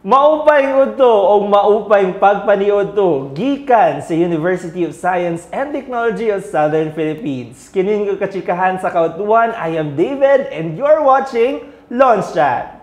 Maupayng udto o maupayng pagpaniudto gikan sa University of Science and Technology of Southern Philippines. Kinin ko kachikahan sa kautuan. I am David and you're watching Launch Chat.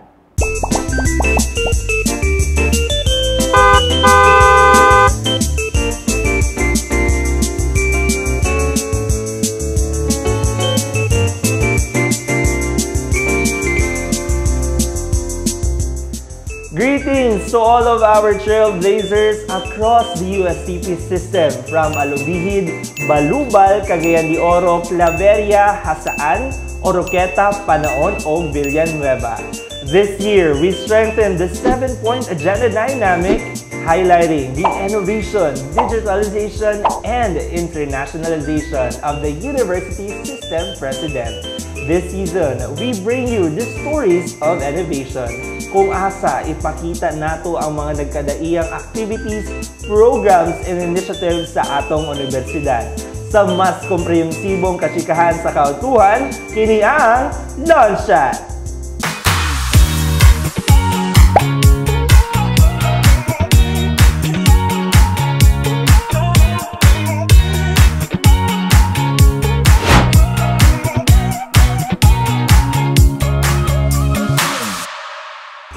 Greetings to all of our trailblazers across the USTP system from Alubihid, Balubal, Cagayan de Oro, Claveria, Hasaan, Oroqueta, Panaon, o Villanueva. This year, we strengthened the 7-point agenda dynamic, highlighting the innovation, digitalization, and internationalization of the university system president. This season, we bring you the stories of innovation. Kung asa, ipakita nato ang mga nagkadaiyang activities, programs, and initiatives sa atong universidad. Sa mas komprehensibong kachikahan sa kautuhan, kini ang Launch Chat!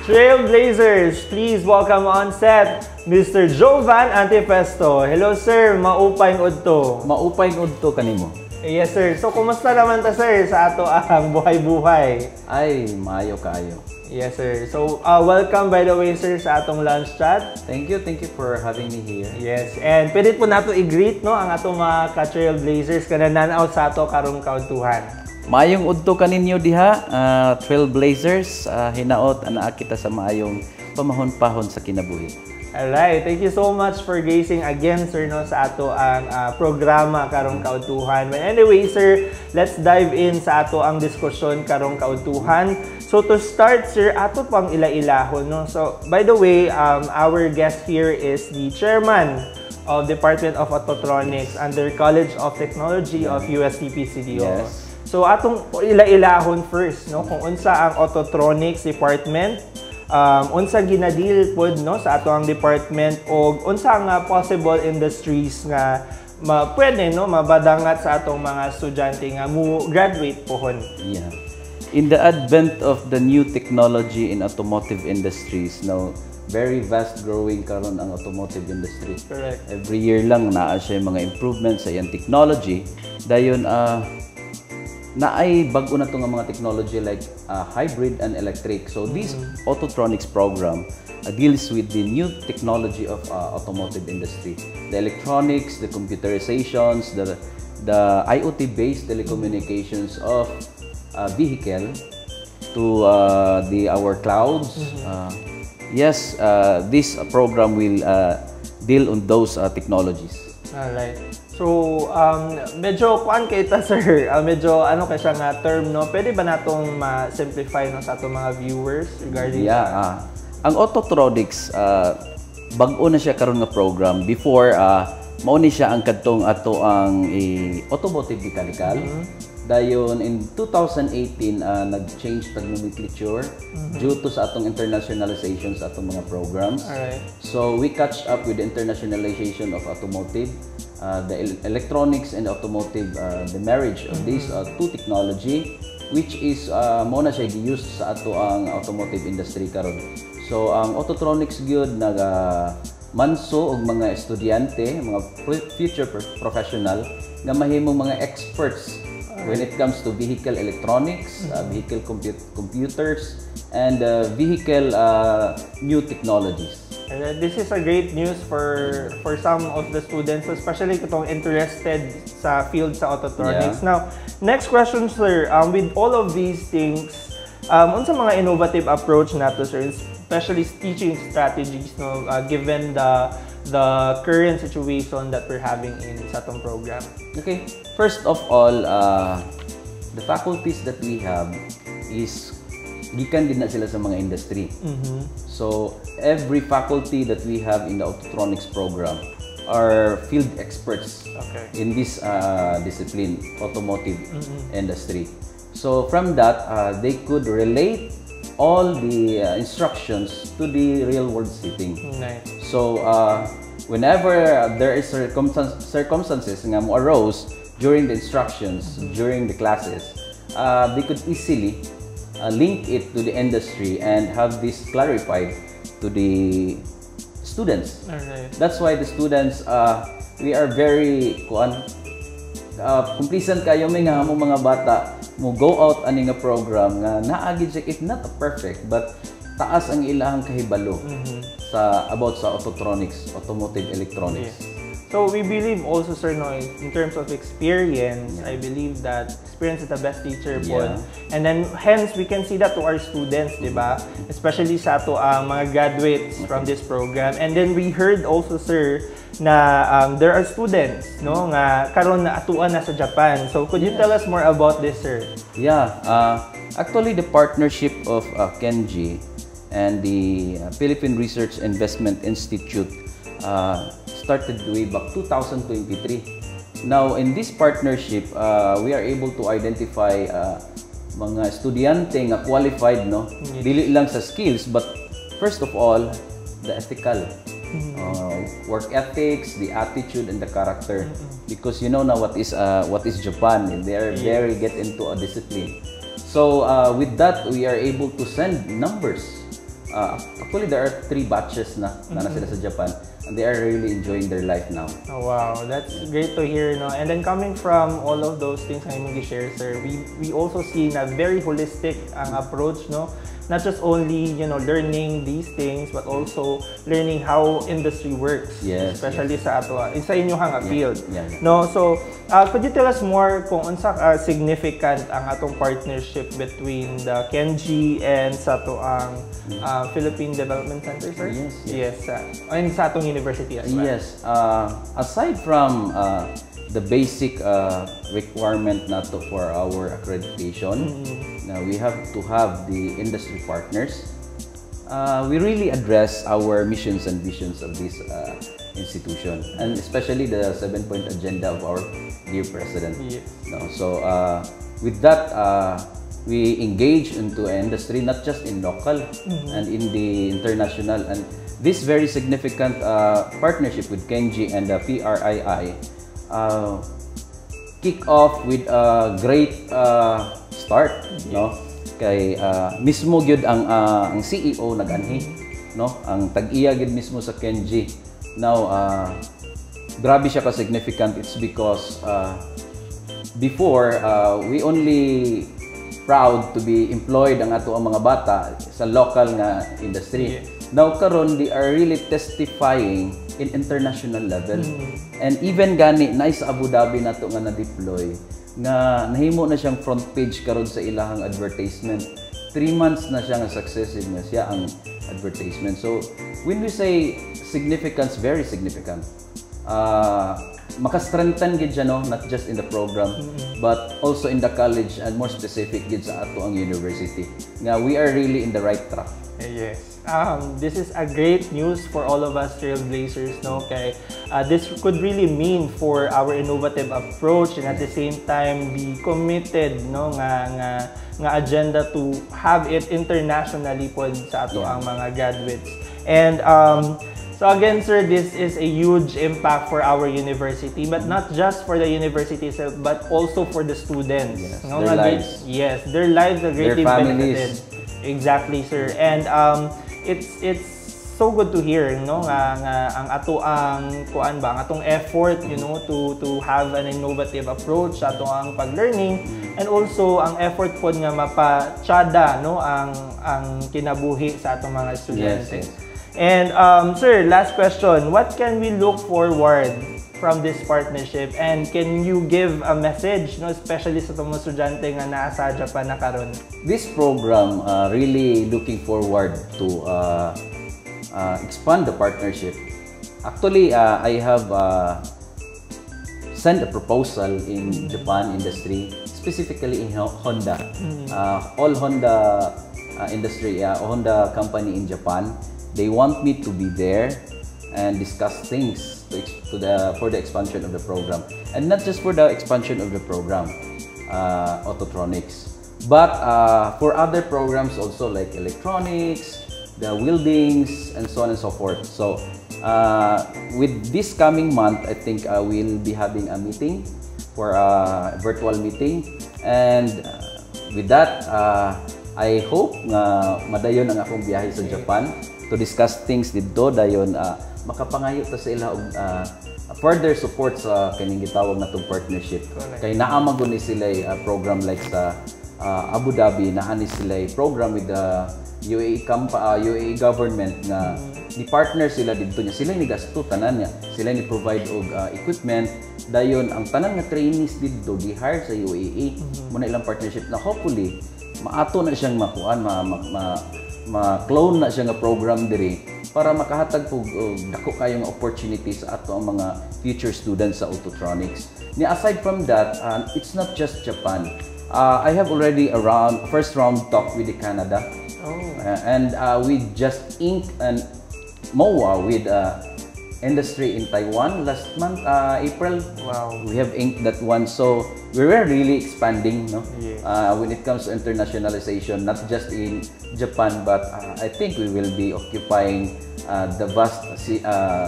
Trailblazers, please welcome on set Mr. Jovan Antefesto. Hello sir, maupayng udto. Maupayng udto kanimo. Yes sir. So kumusta naman ta sir sa ato ang buhay-buhay? Ay, maayo kayo. Yes sir. So welcome by the way sir sa atong Launch Chat. Thank you for having me here. Yes, and pwede po nato i-greet no ang atong mga ka-trailblazers kana nanaw sa ato karong kautuhan. Maayong udto kaninyo diha, trailblazers, hinaot ana kita sa maayong pamahon-pahon sa kinabuhi. Alright, thank you so much for gazing again sir no sa ato ang programa karong kautuhan. But anyway sir, let's dive in sa ato ang diskusyon karong kautuhan. So to start sir, ato pang ila-ilahon no. So by the way, our guest here is the chairman of Department of Autotronics under College of Technology of USTP CDO. Yes. So atong ila-ilahon first no kung unsa ang Autotronics Department, unsa ginadil pod no sa ato ang department og unsa nga possible industries nga pwede no mabadangat sa atong mga estudyante nga mo graduate pohon. Yeah. In the advent of the new technology in automotive industries, now very fast growing karon ang automotive industry. Correct. Every year lang naa siya mga improvements sa iyang technology. Dayon naay bago na to nga mga technology like hybrid and electric. So this Autotronics program deals with the new technology of automotive industry. The electronics, the computerizations, the IoT-based telecommunications of vehicle to our clouds. Yes, this program will deal on those technologies. Alright. So, medyo kuan kay ta sir, medyo ano kay siya nga term no. Pwede ba natong ma-simplify no sa atong mga viewers regarding ang Autotronics bag-o na siya karon nga program. Before mao ni siya ang kadtong ato ang automotive mechanical. Dayon in 2018 nag-change tag nomenclature due to sa atong internationalization sa atong mga programs. Alright. So we catch up with the internationalization of automotive, the electronics and automotive, the marriage of these two technology, which is mo na siya gi-use sa ato ang automotive industry karon. So ang Autotronics gyud manso og mga estudyante, mga future professional nga mahimong mga experts when it comes to vehicle electronics, vehicle computers, and vehicle new technologies. And this is a great news for some of the students, especially kung interested sa field sa Autotronics. Yeah. Now, next question sir, with all of these things, unsa mga innovative approach nato sir, especially teaching strategies no, given the current situation that we're having in sa atong program? Okay, first of all, the faculties that we have is gikan din na sila sa mga industry. So every faculty that we have in the Autotronics program are field experts in this discipline, automotive industry. So from that, they could relate all the instructions to the real world setting. Nice. So whenever there is circumstances nga mo arose during the instructions, during the classes, they could easily link it to the industry and have this clarified to the students. Alright. That's why the students, we are very complacent kayo may nga mo mga bata mo go out ani nga program nga naagid siya, if not a perfect, but taas ang ilahang kahibalo sa about sa autotronics, automotive electronics. Yes. So we believe also, sir, no, in terms of experience, I believe that experience is the best teacher po. And then hence we can see that to our students, di ba? Especially sa ato ang mga graduates from this program. And then we heard also, sir, na there are students, no, nga karon na atuan na sa Japan. So could you tell us more about this, sir? Yeah, actually the partnership of Kenji and the Philippine Research Investment Institute started way back 2023. Now, in this partnership, we are able to identify mga estudyante nga qualified, no? Dili lang sa skills, but first of all, the ethical. Work ethics, the attitude, and the character. Because you know now what is Japan. They are very get into a discipline. So, with that, we are able to send numbers. Actually, there are 3 batches na sila sa Japan. And they are really enjoying their life now. Oh, wow, that's great to hear, no? And then coming from all of those things na imong gi-share, sir, we also see na very holistic ang approach, no? Not just only, you know, learning these things, but also learning how industry works, especially sa ato, sa inyong field. No, so could you tell us more kung unsa significant ang atong partnership between the Kenji and sa ato ang Philippine Development Center, sir? Yes. And sa atong university as well. Yes. Aside from the basic requirement nato for our accreditation, now we have to have the industry partners. We really address our missions and visions of this institution, and especially the 7-point agenda of our dear President. No, so with that, we engage into industry, not just in local and in the international. And this very significant partnership with Kenji and the PRII kick off with a great start, no? Kay mismo gyud ang CEO nag-anhi, no? Ang tag-iya gyud mismo sa Kenji. Now grabe siya ka significant. It's because before we only proud to be employed ang ato ang mga bata sa local nga industry. Now karon they are really testifying in international level. And even gani nice Abu Dhabi nato nga na-deploy nga nahimo na siyang front page karon sa ilahang advertisement. 3 months na siya nga successive nga siya ang advertisement. So when we say significance, very significant. Maka-strengthen gid siya, no, not just in the program but also in the college, and more specific gid sa ato ang university. Nga we are really in the right track. Yes. This is a great news for all of us trailblazers, no? Kay this could really mean for our innovative approach, and at the same time be committed, no, nga agenda to have it internationally po sa ato ang mga graduates. And so again, sir, this is a huge impact for our university, but not just for the university itself, but also for the students. Their lives. Yes, their lives are greatly benefited. Exactly, sir. And it's so good to hear, no, nga ang ato ang kuan ba, ang atong effort, you know, to have an innovative approach sa ato ang pag-learning, and also ang effort pod nga mapa-tsada, no, ang kinabuhi sa atong mga estudyante. And sir, last question, what can we look forward from this partnership, and can you give a message, no, especially sa mga estudyante nga naa sa Japan na karon? This program really looking forward to expand the partnership. Actually, I have sent a proposal in Japan industry, specifically in Honda. All Honda industry, Honda company in Japan, they want me to be there and discuss things for the expansion of the program, and not just for the expansion of the program, Autotronics, But for other programs also like electronics, the weldings, and so on and so forth. So with this coming month, I think we'll be having a meeting for a virtual meeting. And with that, I hope nga madayon ang akong biyahe sa Japan to discuss things dito dayon makapangayo ta sa ila og further support sa kining gitawag natong partnership. Kay naa man gud ni sila program like sa Abu Dhabi, naa ni sila program with the UAE government nga ni partner sila dito niya. Sila ni gasto tanan niya. Sila ni provide og equipment dayon ang tanan nga trainees dito gi-hire sa UAE. Muna ilang partnership na hopefully maato na siyang makuan, ma-clone na siya nga program diri para makahatag po dako kayong opportunity sa ato ang mga future students sa Autotronics. Aside from that, it's not just Japan. I have already a first round talk with the Canada. And we just inked an MOA with industry in Taiwan last month, April. Wow. We have inked that one. So we were really expanding, no? Yes. When it comes to internationalization, not just in Japan, but I think we will be occupying the vast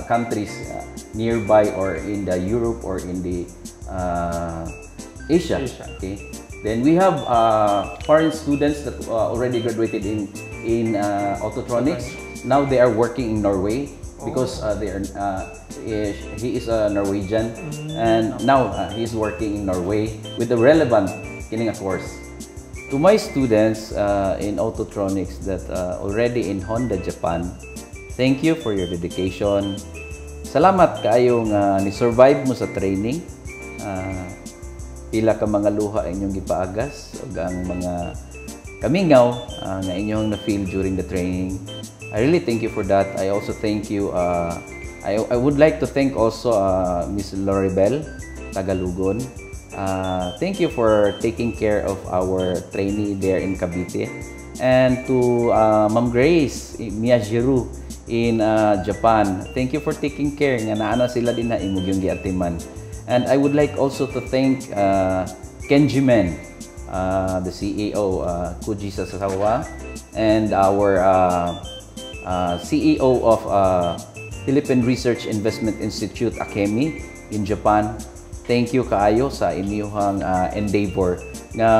countries nearby or in the Europe or in the Asia. Okay. Then we have foreign students that already graduated in Autotronics. Now they are working in Norway because he is a Norwegian, and now he is working in Norway with the relevant kining course. To my students in Autotronics that already in Honda Japan, thank you for your dedication. Salamat kaayo nga ni-survive mo sa training. Pila ka mga luha inyong gipaagas ug ang mga kamingaw nga inyong na-feel during the training. I really thank you for that. I also thank you. I would like to thank also Miss Loribel Tagalugon. Thank you for taking care of our trainee there in Cavite. And to Ma'am Grace Miyajiru in Japan. Thank you for taking care. Nga naana sila din na imog yung giatiman. And I would like also to thank Kenji Men, the CEO, Kuji Sasawa, and our CEO of Philippine Research Investment Institute, Akemi, in Japan. Thank you kaayo sa inyong endeavor.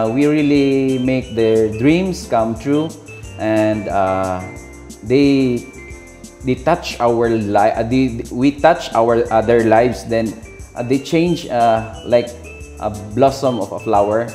We really make their dreams come true, and they touch our we touch their lives. Then they change like a blossom of a flower.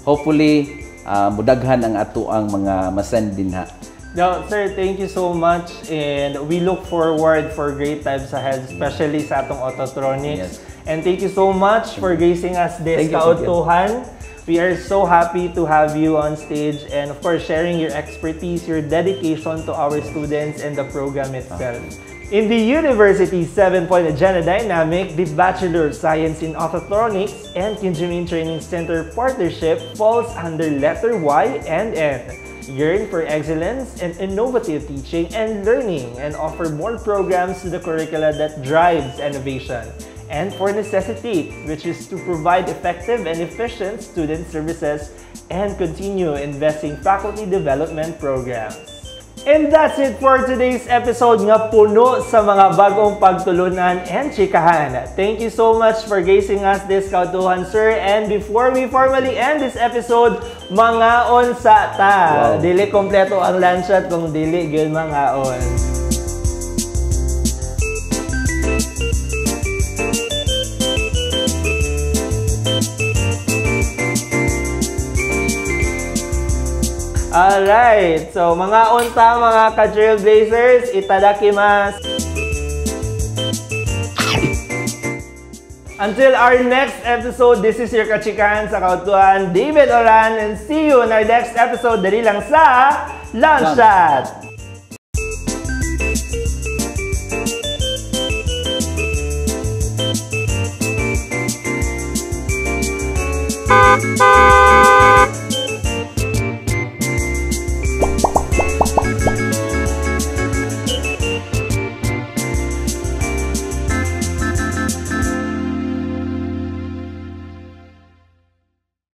Hopefully, mudaghan ang ato ang mga masend dinha. No, sir, thank you so much, and we look forward for great times ahead, especially sa atong Autotronics. Yes. And thank you so much for gracing us this kautuhan. We are so happy to have you on stage and of course sharing your expertise, your dedication to our students and the program itself. In the University's 7-point agenda dynamic, the Bachelor of Science in Autotronics and Kinjamin Training Center partnership falls under letter Y and N. Yearn for excellence and innovative teaching and learning and offer more programs to the curricula that drives innovation. And for necessity, which is to provide effective and efficient student services and continue investing faculty development programs. And that's it for today's episode nga puno sa mga bagong pagtulunan and chikahan. Thank you so much for gracing us this kautuhan, sir. And before we formally end this episode, mangaon sa ta. Wow. Dili kompleto ang lunchshot kung dili gyud mangaon. Alright, so mga unta mga ka-trailblazers, itadakimasu! Until our next episode, this is your kachikan sa kautuhan, David Oran, and see you in our next episode dali lang sa Lunchshot!